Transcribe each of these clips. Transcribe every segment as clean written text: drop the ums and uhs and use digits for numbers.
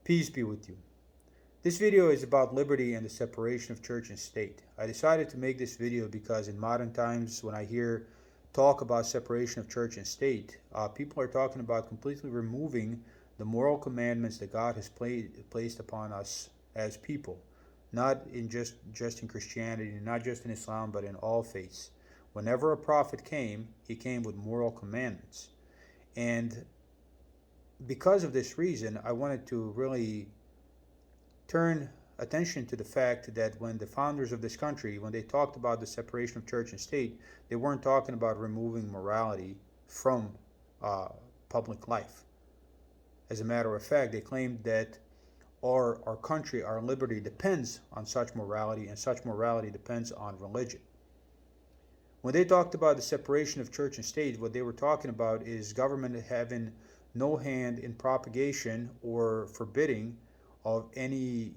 Peace be with you. This video is about liberty and the separation of church and state. I decided to make this video because in modern times, when I hear talk about separation of church and state, people are talking about completely removing the moral commandments that God has placed upon us as people, not in just in Christianity, not just in Islam, but in all faiths. Whenever a prophet came, he came with moral commandments. And because of this reason, I wanted to really turn attention to the fact that when the founders of this country, when they talked about the separation of church and state, they weren't talking about removing morality from public life. As a matter of fact, they claimed that our country, our liberty depends on such morality, and such morality depends on religion. When they talked about the separation of church and state, what they were talking about is government having no hand in propagation or forbidding of any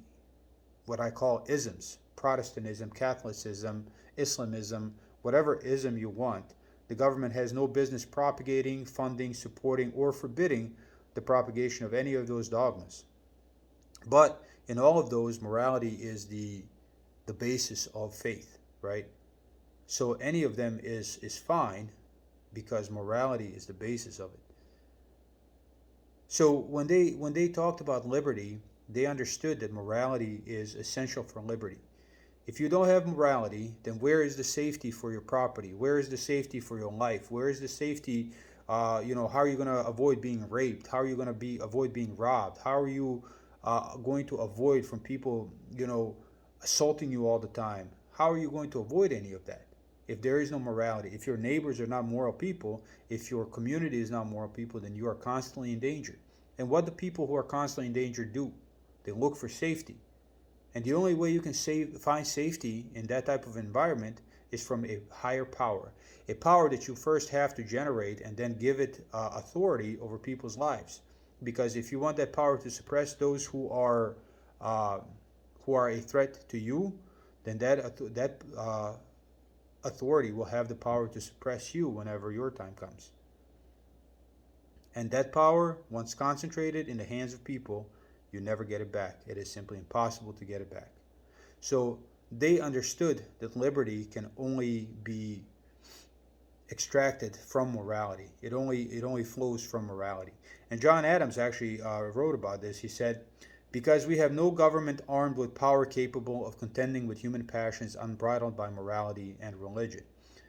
what I call isms, Protestantism, Catholicism, Islamism, whatever ism you want. The government has no business propagating, funding, supporting, or forbidding the propagation of any of those dogmas. But in all of those, morality is the basis of faith, right? So any of them is fine because morality is the basis of it. So when they talked about liberty, they understood that morality is essential for liberty. If you don't have morality, then where is the safety for your property? Where is the safety for your life? Where is the safety? How are you going to avoid being raped? How are you going to avoid being robbed? How are you going to avoid from people, assaulting you all the time? How are you going to avoid any of that? If there is no morality, if your neighbors are not moral people, if your community is not moral people, then you are constantly in danger. And what do people who are constantly in danger do? They look for safety. And the only way you can find safety in that type of environment is from a higher power. A power that you first have to generate and then give it authority over people's lives. Because if you want that power to suppress those who are a threat to you, then that authority will have the power to suppress you whenever your time comes. And that power, once concentrated in the hands of people, you never get it back. It is simply impossible to get it back. So they understood that liberty can only be extracted from morality. It only flows from morality. And John Adams actually wrote about this. He said, "Because we have no government armed with power capable of contending with human passions unbridled by morality and religion."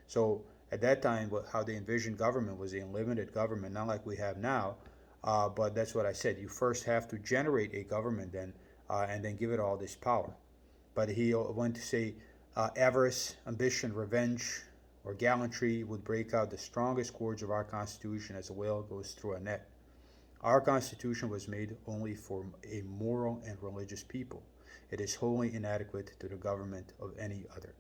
So at that time, how they envisioned government was a limited government, not like we have now. But that's what I said. You first have to generate a government then, and then give it all this power. But he went to say avarice, ambition, revenge, or gallantry would break out the strongest cords of our Constitution as a whale goes through a net. Our Constitution was made only for a moral and religious people. It is wholly inadequate to the government of any other.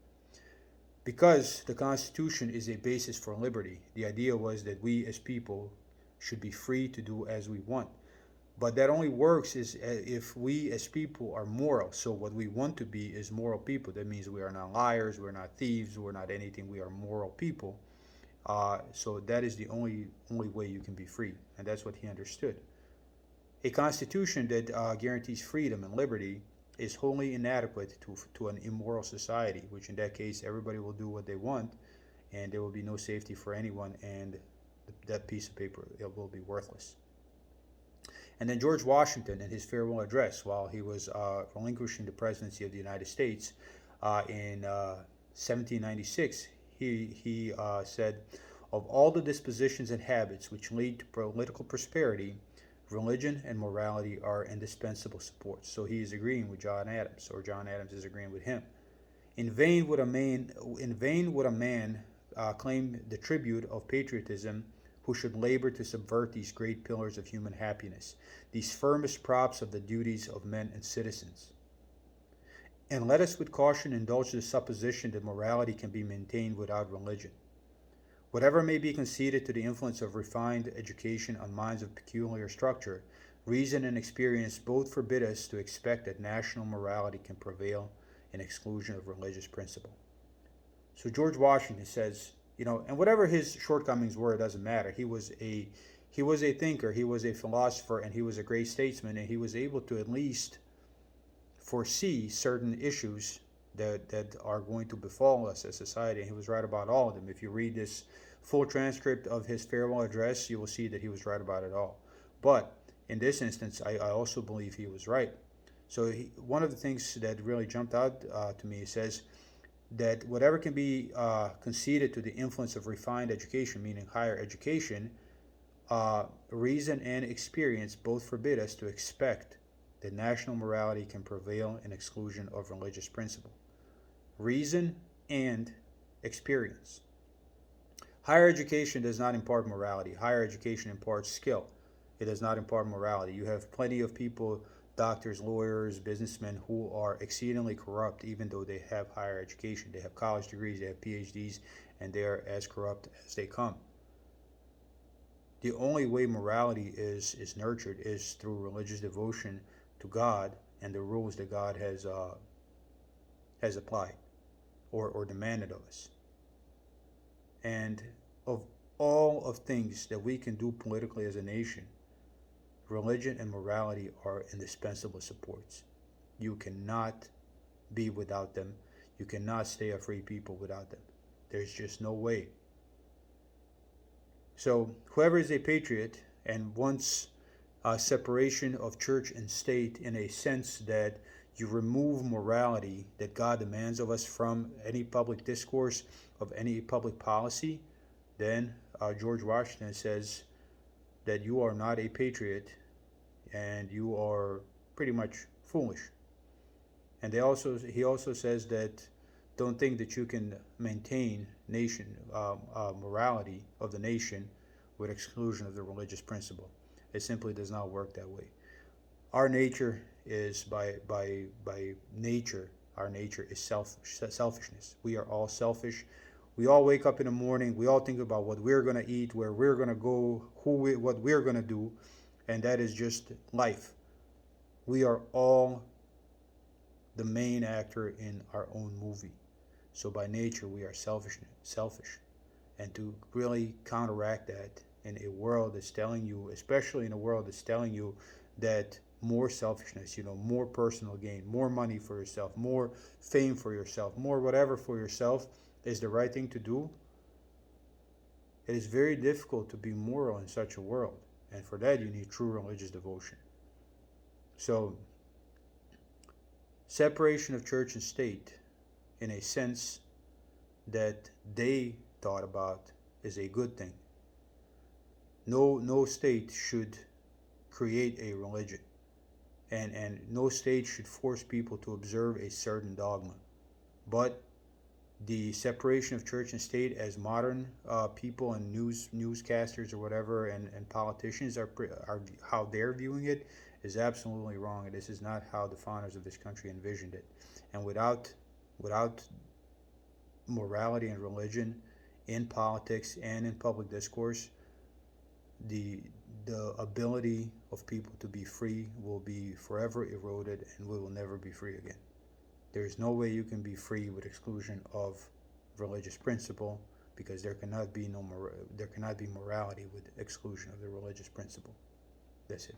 Because the Constitution is a basis for liberty, the idea was that we as people should be free to do as we want. But that only works if we as people are moral. So what we want to be is moral people. That means we are not liars, we're not thieves, we're not anything. We are moral people. So that is the only way you can be free, and that's what he understood. A constitution that guarantees freedom and liberty is wholly inadequate to an immoral society, which in that case everybody will do what they want, and there will be no safety for anyone, and that piece of paper, it will be worthless. And then George Washington, in his farewell address, while he was relinquishing the presidency of the United States in 1796, he said, "Of all the dispositions and habits which lead to political prosperity, religion and morality are indispensable supports." So he is agreeing with John Adams, or John Adams is agreeing with him. In vain would a man claim the tribute of patriotism who should labor to subvert these great pillars of human happiness, these firmest props of the duties of men and citizens. And let us with caution indulge the supposition that morality can be maintained without religion. Whatever may be conceded to the influence of refined education on minds of peculiar structure, reason and experience both forbid us to expect that national morality can prevail in exclusion of religious principle. So George Washington says, and whatever his shortcomings were, it doesn't matter. He was a he was a thinker, he was a philosopher, and he was a great statesman, and he was able to at least foresee certain issues that are going to befall us as society. And he was right about all of them. If you read this full transcript of his farewell address, you will see that he was right about it all. But in this instance, I also believe he was right. So one of the things that really jumped out to me says that whatever can be conceded to the influence of refined education, meaning higher education, reason and experience both forbid us to expect that national morality can prevail in exclusion of religious principle. Reason and experience. Higher education does not impart morality. Higher education imparts skill. It does not impart morality. You have plenty of people, doctors, lawyers, businessmen, who are exceedingly corrupt even though they have higher education. They have college degrees, they have PhDs, and they are as corrupt as they come. The only way morality is nurtured is through religious devotion to God and the rules that God has applied or demanded of us. And of all of things that we can do politically as a nation, religion and morality are indispensable supports. You cannot be without them. You cannot stay a free people without them. There's just no way. So whoever is a patriot and wants a separation of church and state in a sense that you remove morality that God demands of us from any public discourse, of any public policy, then George Washington says that you are not a patriot and you are pretty much foolish. And he also says that don't think that you can maintain morality of the nation with exclusion of the religious principle. It simply does not work that way. Our nature is by nature. Our nature is selfishness. We are all selfish. We all wake up in the morning. We all think about what we're going to eat, where we're going to go, what we're going to do, and that is just life. We are all the main actor in our own movie. So by nature, we are selfish. And to really counteract that in a world that's telling you, especially in a world that's telling you that more selfishness, more personal gain, more money for yourself, more fame for yourself, more whatever for yourself is the right thing to do, it is very difficult to be moral in such a world. And for that, you need true religious devotion. So, separation of church and state, in a sense that they thought about, is a good thing. No state should create a religion, and no state should force people to observe a certain dogma. But the separation of church and state, as modern people and newscasters or whatever, and politicians are how they're viewing it, is absolutely wrong. And this is not how the founders of this country envisioned it. And without morality and religion in politics and in public discourse, the ability of people to be free will be forever eroded, and we will never be free again. There is no way you can be free with exclusion of religious principle, because there cannot be morality with exclusion of the religious principle. That's it.